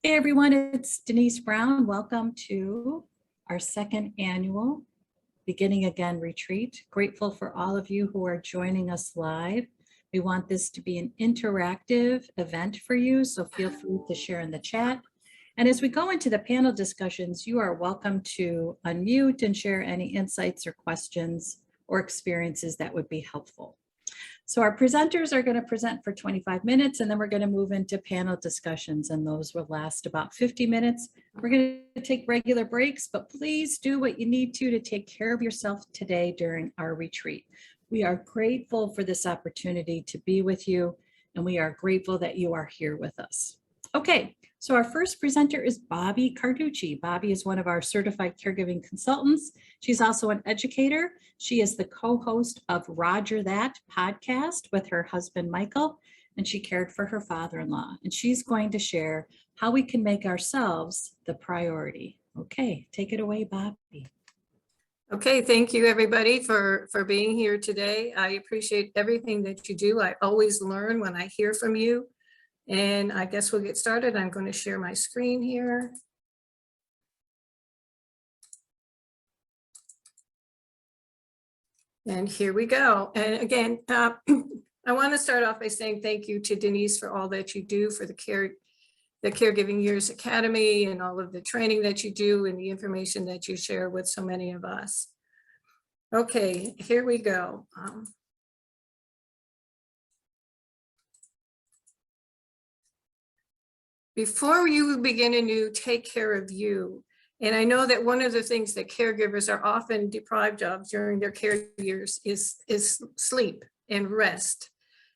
Hey everyone, it's Denise Brown. Welcome to our second annual Beginning Again retreat. Grateful for all of you who are joining us live. We want this to be an interactive event for you, so feel free to share in the chat. And as we go into the panel discussions, you are welcome to unmute and share any insights or questions or experiences that would be helpful. So our presenters are going to present for 25 minutes, and then we're going to move into panel discussions, and those will last about 50 minutes. We're going to take regular breaks, but please do what you need to take care of yourself today during our retreat. We are grateful for this opportunity to be with you, and we are grateful that you are here with us. Okay, so our first presenter is Bobbi Carducci. Bobbi is one of our certified caregiving consultants. She's also an educator. She is the co-host of Roger That podcast with her husband, Michael, and she cared for her father-in-law. And she's going to share how we can make ourselves the priority. Okay, take it away, Bobbi. Okay, thank you everybody for being here today. I appreciate everything that you do. I always learn when I hear from you. And I guess we'll get started. I'm going to share my screen here. And here we go. And again, I want to start off by saying thank you to Denise for all that you do for the Caregiving Years Academy and all of the training that you do and the information that you share with so many of us. Okay, here we go. Before you begin anew, take care of you. And I know that one of the things that caregivers are often deprived of during their care years is sleep and rest.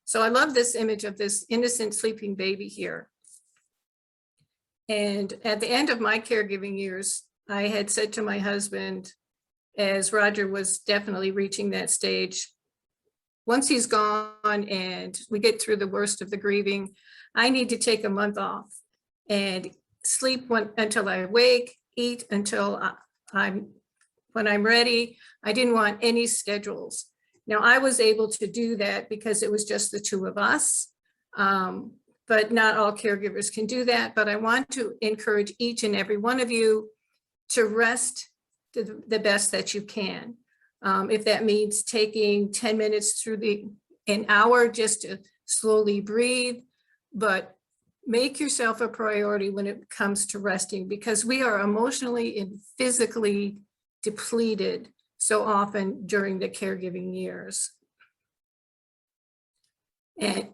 So I love this image of this innocent sleeping baby here. And at the end of my caregiving years, I had said to my husband, as Roger was definitely reaching that stage, once he's gone and we get through the worst of the grieving, I need to take a month off and sleep until I wake, eat until when I'm ready. I didn't want any schedules. Now I was able to do that because it was just the two of us, but not all caregivers can do that. But I want to encourage each and every one of you to rest the best that you can. If that means taking 10 minutes through an hour just to slowly breathe, but make yourself a priority when it comes to resting, because we are emotionally and physically depleted so often during the caregiving years. And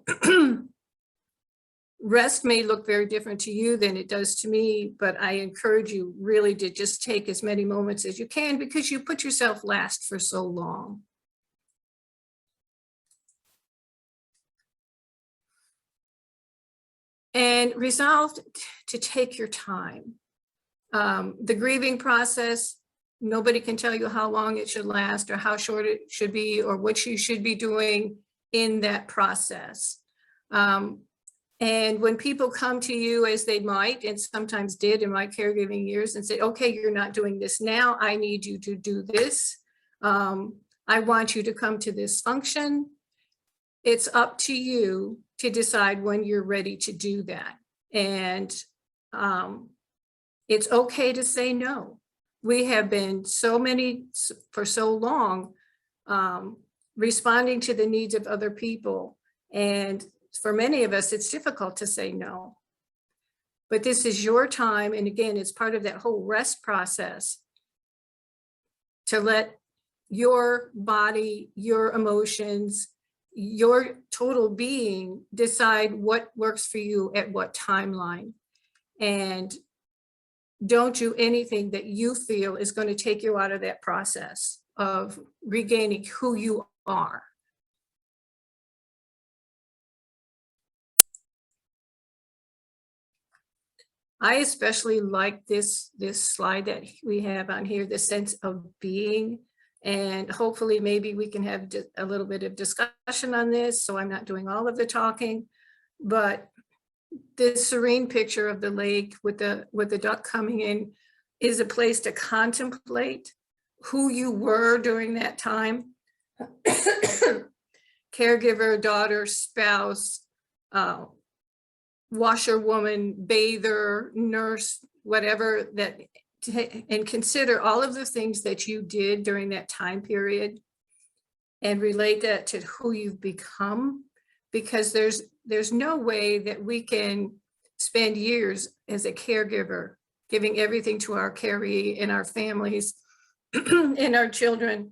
rest may look very different to you than it does to me, but I encourage you really to just take as many moments as you can, because you put yourself last for so long. And resolve to take your time. The grieving process, nobody can tell you how long it should last or how short it should be or what you should be doing in that process. And when people come to you, as they might, and sometimes did in my caregiving years, and say, okay, you're not doing this now, I need you to do this. I want you to come to this function. It's up to you to decide when you're ready to do that. And it's okay to say no. We have been for so long, responding to the needs of other people. And for many of us, it's difficult to say no. But this is your time. And again, it's part of that whole rest process to let your body, your emotions, your total being decide what works for you at what timeline. And don't do anything that you feel is going to take you out of that process of regaining who you are. I especially like this slide that we have on here, the sense of being. And hopefully maybe we can have a little bit of discussion on this, so I'm not doing all of the talking. But this serene picture of the lake with the duck coming in is a place to contemplate who you were during that time. Caregiver, daughter, spouse, washerwoman, bather, nurse, whatever, and consider all of the things that you did during that time period and relate that to who you've become, because there's no way that we can spend years as a caregiver giving everything to our caree and our families and our children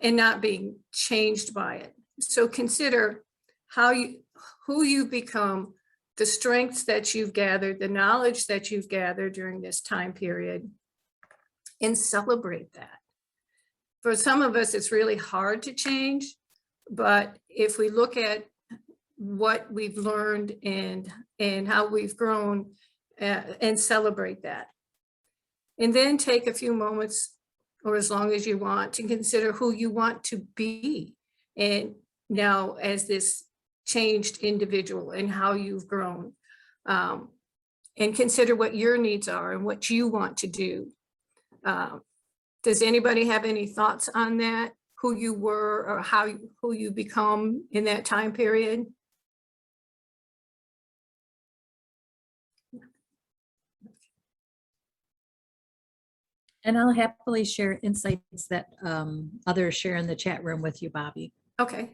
and not being changed by it. So consider who you've become, the strengths that you've gathered, the knowledge that you've gathered during this time period, and celebrate that. For some of us, it's really hard to change, but if we look at what we've learned and how we've grown and celebrate that. And then take a few moments, or as long as you want, to consider who you want to be. And now as this changed individual and how you've grown, and consider what your needs are and what you want to do. Does anybody have any thoughts on that? Who you were or who you become in that time period? And I'll happily share insights that others share in the chat room with you, Bobbi. Okay.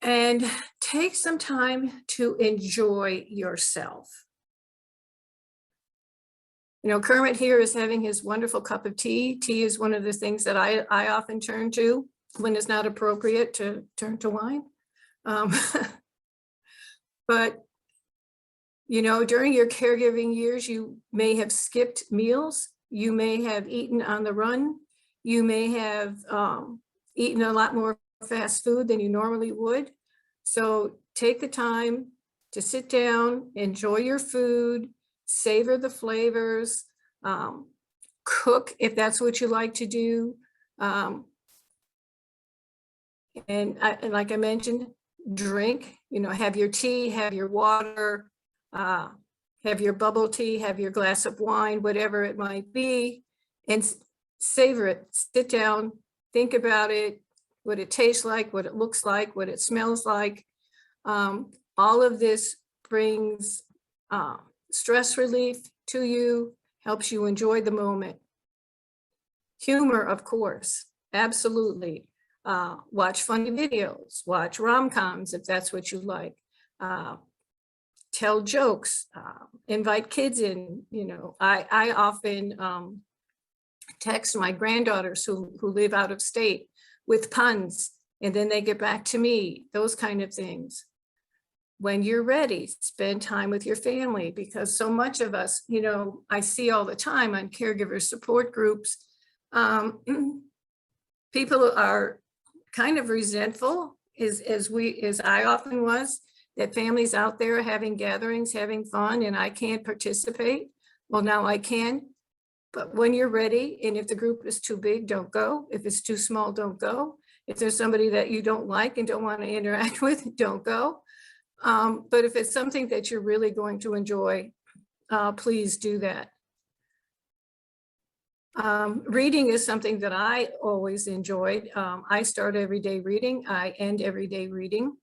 And take some time to enjoy yourself. You know, Kermit here is having his wonderful cup of tea. Tea is one of the things that I often turn to when it's not appropriate to turn to wine. But, you know, during your caregiving years, you may have skipped meals. You may have eaten on the run. You may have eaten a lot more fast food than you normally would. So take the time to sit down, enjoy your food, savor the flavors, cook if that's what you like to do. And like I mentioned, drink, you know, have your tea, have your water, have your bubble tea, have your glass of wine, whatever it might be, and savor it. Sit down, think about it, what it tastes like, what it looks like, what it smells like. All of this brings stress relief to you, helps you enjoy the moment. Humor, of course, absolutely. Watch funny videos, watch rom-coms if that's what you like. Tell jokes, invite kids in. You know, I often text my granddaughters who live out of state with puns, and then they get back to me, those kind of things. When you're ready, spend time with your family, because so much of us, you know, I see all the time on caregiver support groups, people are kind of resentful, as I often was, that families out there having gatherings, having fun, and I can't participate. Well, now I can. But when you're ready, and if the group is too big, don't go. If it's too small, don't go. If there's somebody that you don't like and don't want to interact with, don't go. But if it's something that you're really going to enjoy, please do that. Reading is something that I always enjoyed. I start everyday reading. I end everyday reading.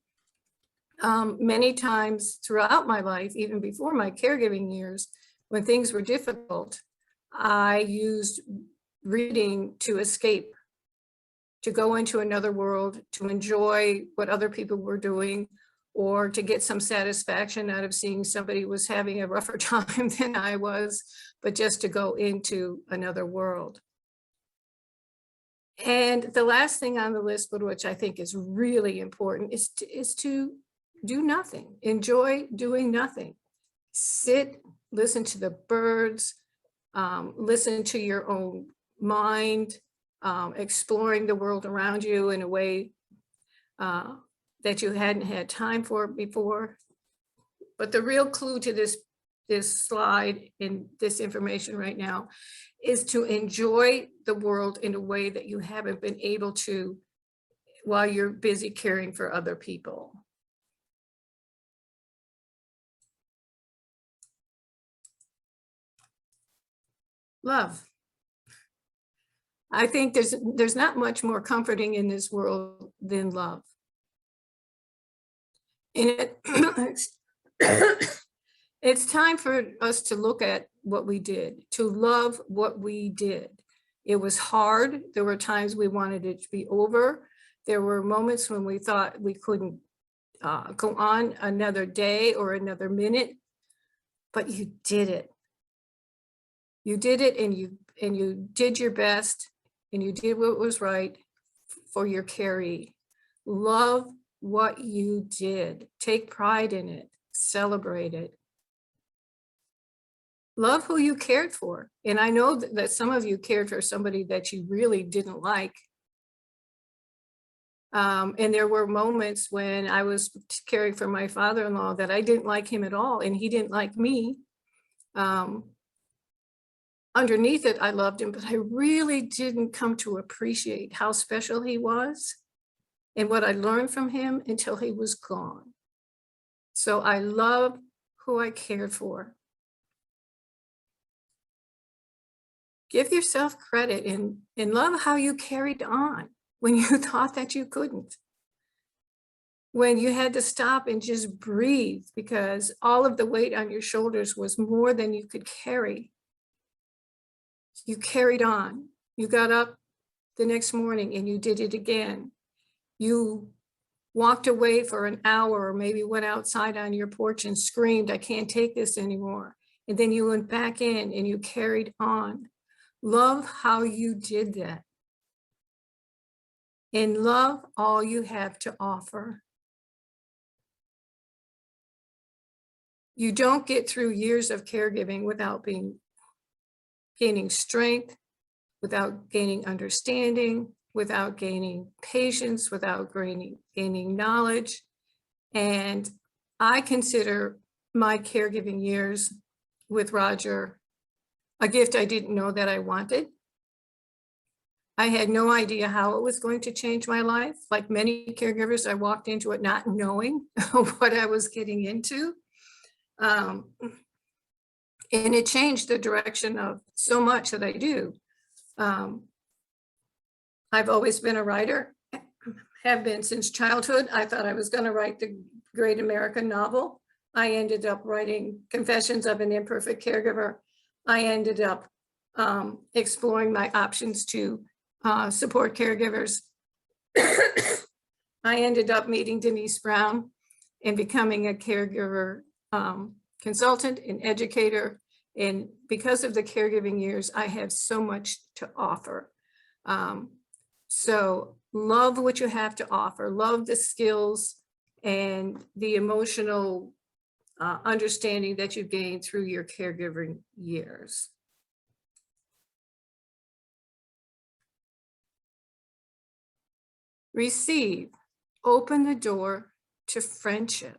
Many times throughout my life, even before my caregiving years, when things were difficult, I used reading to escape, to go into another world, to enjoy what other people were doing, or to get some satisfaction out of seeing somebody was having a rougher time than I was, but just to go into another world. And the last thing on the list, but which I think is really important, is to do nothing. Enjoy doing nothing. Sit, listen to the birds, listen to your own mind, exploring the world around you in a way that you hadn't had time for before. But the real clue to this slide and this information right now is to enjoy the world in a way that you haven't been able to while you're busy caring for other people. Love. I think there's not much more comforting in this world than love. And it's time for us to look at what we did, to love what we did. It was hard. There were times we wanted it to be over. There were moments when we thought we couldn't go on another day or another minute, but you did it. You did it, and you did your best, and you did what was right for your caree. Love what you did. Take pride in it. Celebrate it. Love who you cared for. And I know that some of you cared for somebody that you really didn't like. And there were moments when I was caring for my father-in-law that I didn't like him at all, and he didn't like me. Underneath it, I loved him, but I really didn't come to appreciate how special he was and what I learned from him until he was gone. So I love who I cared for. Give yourself credit and love how you carried on when you thought that you couldn't. When you had to stop and just breathe because all of the weight on your shoulders was more than you could carry. You carried on. You got up the next morning and you did it again. You walked away for an hour or maybe went outside on your porch and screamed, I can't take this anymore. And then you went back in and you carried on. Love how you did that. And love all you have to offer. You don't get through years of caregiving without gaining strength, without gaining understanding, without gaining patience, without gaining knowledge. And I consider my caregiving years with Roger a gift I didn't know that I wanted. I had no idea how it was going to change my life. Like many caregivers, I walked into it not knowing what I was getting into. And it changed the direction of so much that I do. I've always been a writer, have been since childhood. I thought I was going to write the great American novel. I ended up writing Confessions of an Imperfect Caregiver. I ended up exploring my options to support caregivers. I ended up meeting Denise Brown and becoming a caregiver consultant and educator. And because of the caregiving years, I have so much to offer. So love what you have to offer, love the skills and the emotional understanding that you gain through your caregiving years. Receive, open the door to friendship.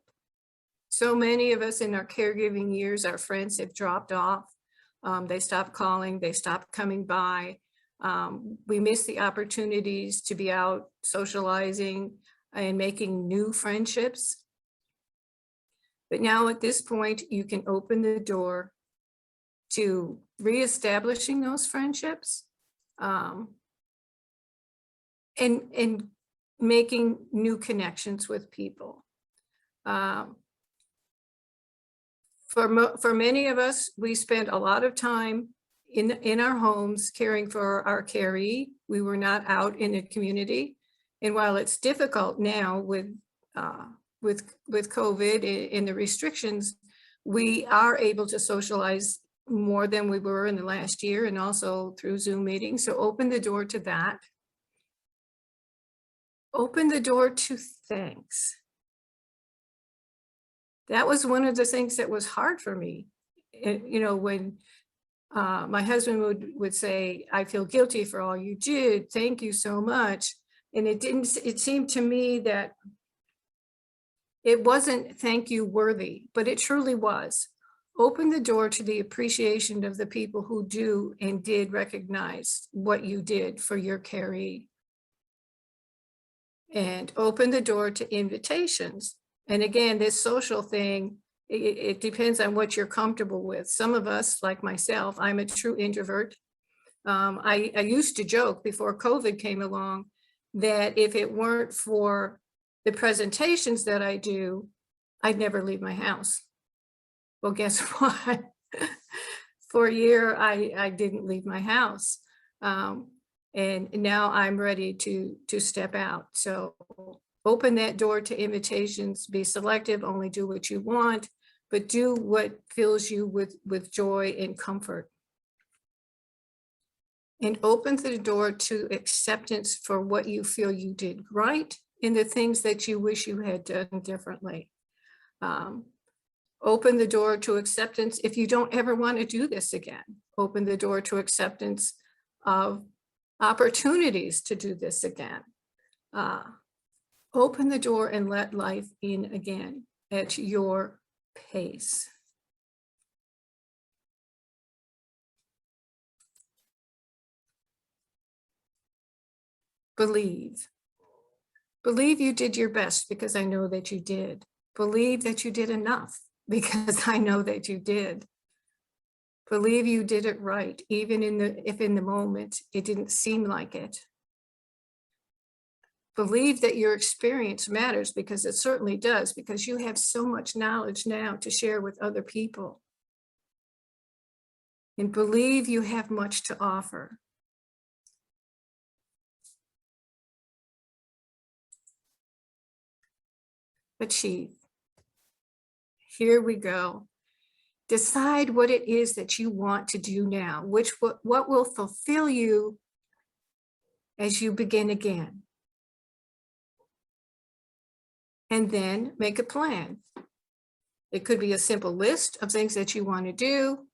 So many of us in our caregiving years, our friends have dropped off. They stopped calling, they stopped coming by. We miss the opportunities to be out socializing and making new friendships. But now at this point, you can open the door to reestablishing those friendships and making new connections with people. For many of us, we spent a lot of time in our homes caring for our caree. We were not out in the community. And while it's difficult now with COVID and the restrictions, we are able to socialize more than we were in the last year and also through Zoom meetings. So open the door to that. Open the door to thanks. That was one of the things that was hard for me. You know, when my husband would say, I feel guilty for all you did. Thank you so much. And it seemed to me that it wasn't thank you worthy, but it truly was. Open the door to the appreciation of the people who do and did recognize what you did for your caree. And open the door to invitations. And again, this social thing, it depends on what you're comfortable with. Some of us, like myself, I'm a true introvert. I used to joke before COVID came along that if it weren't for the presentations that I do, I'd never leave my house. Well, guess what? For a year, I didn't leave my house. And now I'm ready to step out. So open that door to invitations, be selective, only do what you want, but do what fills you with joy and comfort. And open the door to acceptance for what you feel you did right and the things that you wish you had done differently. Open the door to acceptance if you don't ever want to do this again. Open the door to acceptance of opportunities to do this again. Open the door and let life in again at your pace. Believe. Believe you did your best because I know that you did. Believe that you did enough because I know that you did. Believe you did it right, even if in the moment it didn't seem like it. Believe that your experience matters because it certainly does, because you have so much knowledge now to share with other people. And believe you have much to offer. Achieve. Here we go. Decide what it is that you want to do now, what will fulfill you as you begin again. And then make a plan. It could be a simple list of things that you want to do,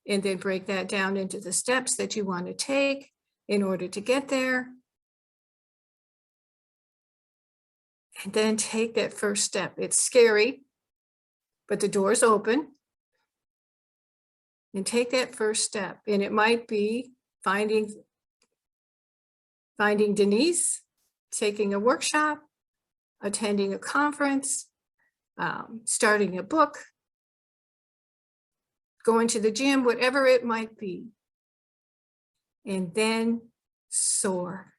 and then break that down into the steps that you want to take in order to get there. And then take that first step. It's scary, but the door's open. And take that first step. And it might be finding Denise, taking a workshop, attending a conference, starting a book, going to the gym, whatever it might be. And then soar.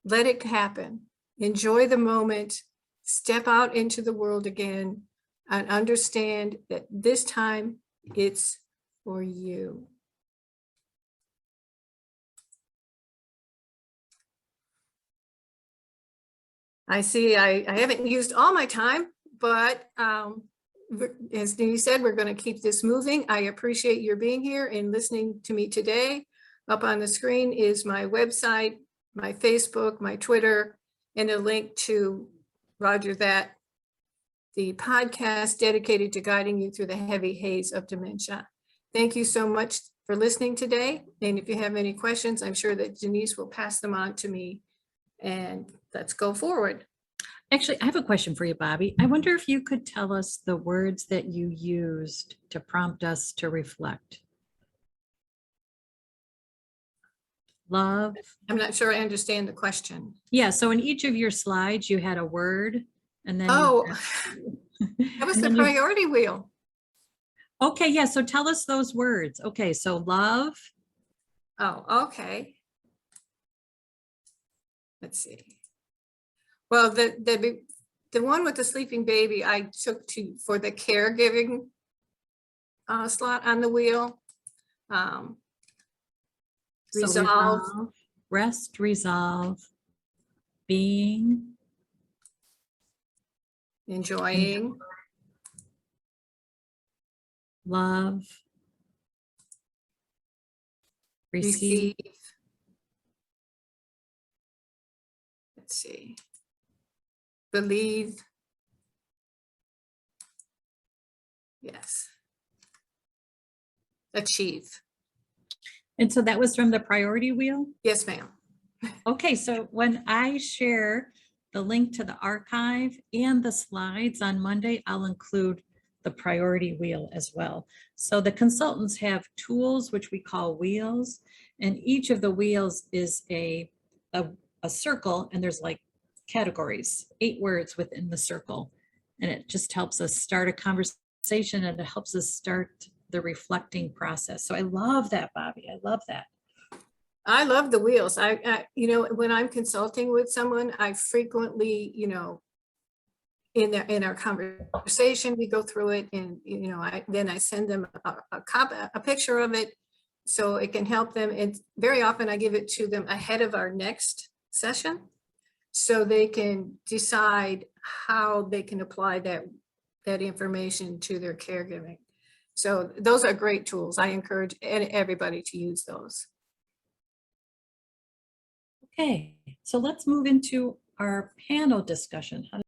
Let it happen. Enjoy the moment. Step out into the world again and understand that this time it's for you. I see I haven't used all my time, but as Denise said, we're going to keep this moving. I appreciate your being here and listening to me today. Up on the screen is my website, my Facebook, my Twitter, and a link to Roger That, the podcast dedicated to guiding you through the heavy haze of dementia. Thank you so much for listening today. And if you have any questions, I'm sure that Denise will pass them on to me. And let's go forward. Actually, I have a question for you, Bobbi. I wonder if you could tell us the words that you used to prompt us to reflect. Love. I'm not sure I understand the question. Yeah, so in each of your slides, you had a word and then. Oh, that was the priority wheel. Okay, yeah, so tell us those words. Okay, so love. Oh, okay. Let's see. Well, the one with the sleeping baby I took for the caregiving slot on the wheel. Resolve. Rest, resolve, being. Enjoying. Love. Receive. Let's see. Believe. Yes. Achieve. And so that was from the priority wheel? Yes, ma'am. Okay, so when I share the link to the archive and the slides on Monday, I'll include the priority wheel as well. So the consultants have tools, which we call wheels, and each of the wheels is a circle, and there's like categories, 8 words within the circle. And it just helps us start a conversation, and it helps us start the reflecting process. So I love that, Bobbi. I love that. I love the wheels. You know, when I'm consulting with someone, I frequently, you know, in our conversation, we go through it, and you know, then I send them a picture of it so it can help them. And very often I give it to them ahead of our next session so they can decide how they can apply that information to their caregiving. So those are great tools. I encourage everybody to use those. Okay, so let's move into our panel discussion. How